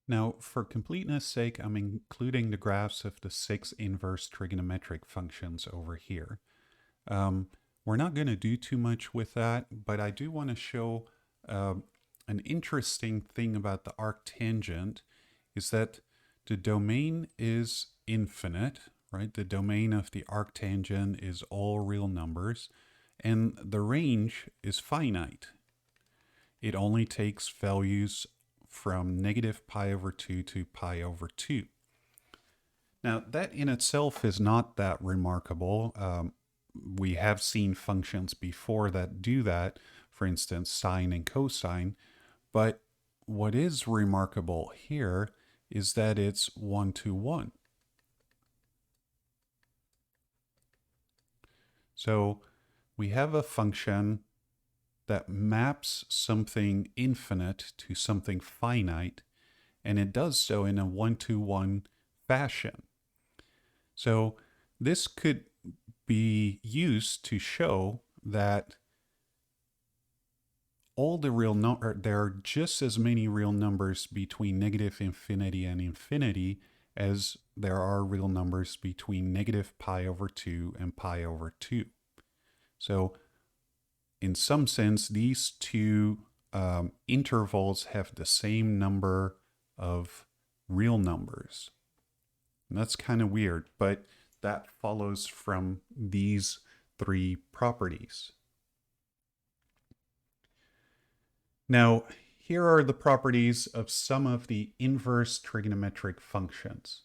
Now, for completeness sake, I'm including the graphs of the 6 inverse trigonometric functions over here. We're not going to do too much with that, but I do want to show an interesting thing about the arctangent is that the domain is infinite, right? The domain of the arctangent is all real numbers, and the range is finite. It only takes values from negative pi over 2 to pi over 2. Now, that in itself is not that remarkable. We have seen functions before that do that, for instance, sine and cosine. But what is remarkable here is that it's 1 to 1. So we have a function that maps something infinite to something finite, and it does so in a 1 to 1 fashion. So this could be used to show that all the real there are just as many real numbers between negative infinity and infinity as there are real numbers between negative pi over 2 and pi over 2. So in some sense, these two intervals have the same number of real numbers. And that's kind of weird, but that follows from these three properties. Now, here are the properties of some of the inverse trigonometric functions.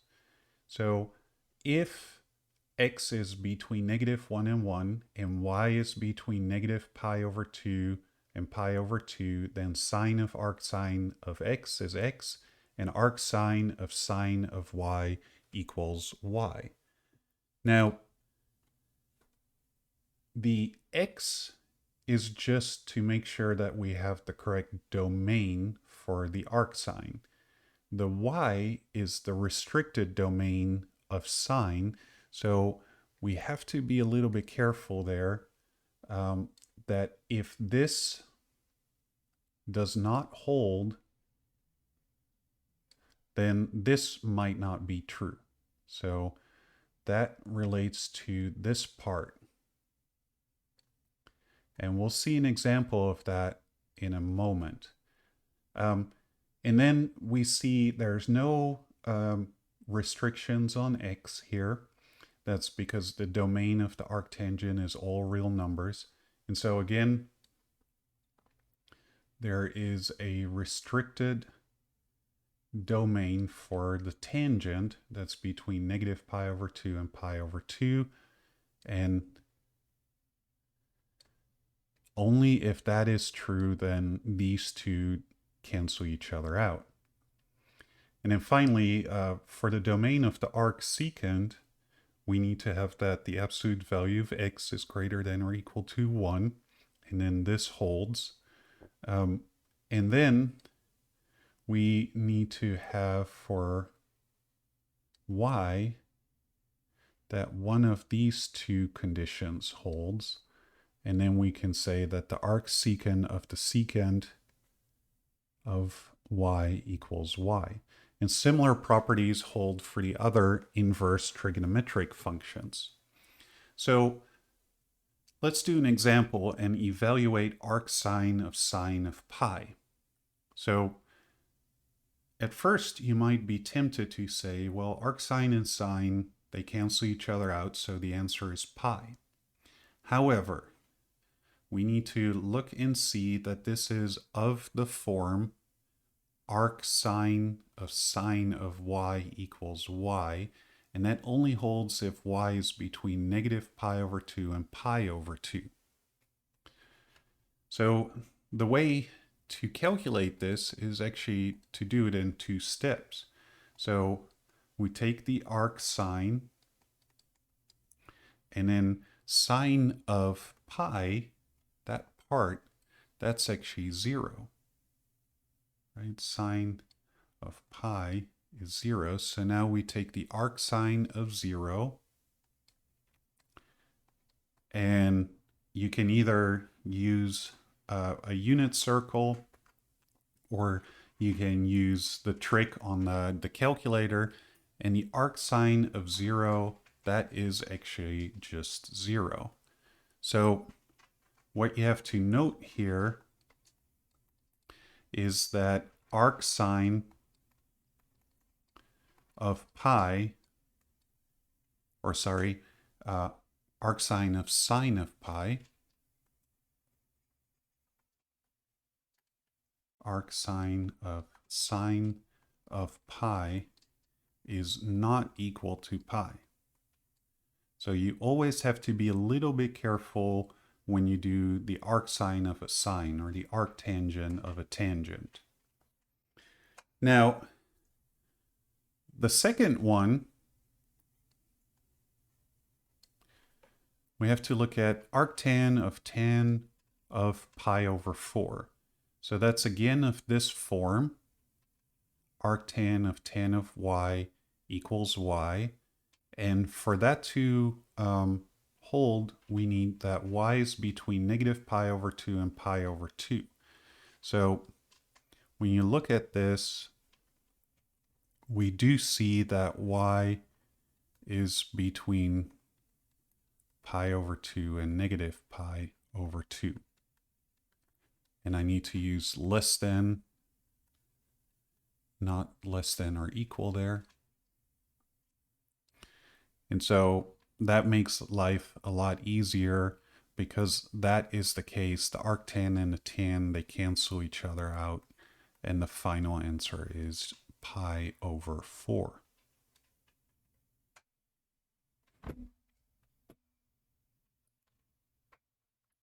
So if x is between negative 1 and 1, and y is between negative pi over 2 and pi over 2, then sine of arcsine of x is x, and arcsine of y equals y. Now, the x is just to make sure that we have the correct domain for the arcsine. The y is the restricted domain of sine, so we have to be a little bit careful there that if this does not hold, then this might not be true. So that relates to this part. And we'll see an example of that in a moment. And then we see there's no restrictions on x here. That's because the domain of the arctangent is all real numbers. And so again, there is a restricted domain for the tangent that's between negative pi over 2 and pi over 2. And only if that is true, then these two cancel each other out. And then finally, for the domain of the arcsecant, we need to have that the absolute value of x is greater than or equal to 1. And then this holds. And then we need to have for y that one of these two conditions holds. And then we can say that the arcsecant of the secant of y equals y. And similar properties hold for the other inverse trigonometric functions. So let's do an example and evaluate arcsine of sine of pi. So at first you might be tempted to say, well, arcsine and sine, they cancel each other out, so the answer is pi. However, we need to look and see that this is of the form arcsine of y equals y, and that only holds if y is between negative pi over 2 and pi over 2. So the way to calculate this is actually to do it in two steps. So we take the arcsine, and then sine of pi, that part, that's actually 0. Right? Sine of pi is 0. So now we take the arcsine of 0, and you can either use a unit circle, or you can use the trick on the calculator, and the arcsine of 0, that is actually just 0. So what you have to note here is that arcsine of pi, or sorry, arcsine of sine of pi, arcsine of sine of pi is not equal to pi. So you always have to be a little bit careful when you do the arcsine of a sine or the arctangent of a tangent. Now, the second one, we have to look at arctan of tan of pi over 4. So that's again of this form, arctan of tan of y equals y. And for that to hold, we need that y is between negative pi over 2 and pi over 2. So when you look at this, we do see that y is between pi over 2 and negative pi over 2. And I need to use less than, not less than or equal there. And so that makes life a lot easier because that is the case. The arctan and the tan, they cancel each other out. And the final answer is pi over 4.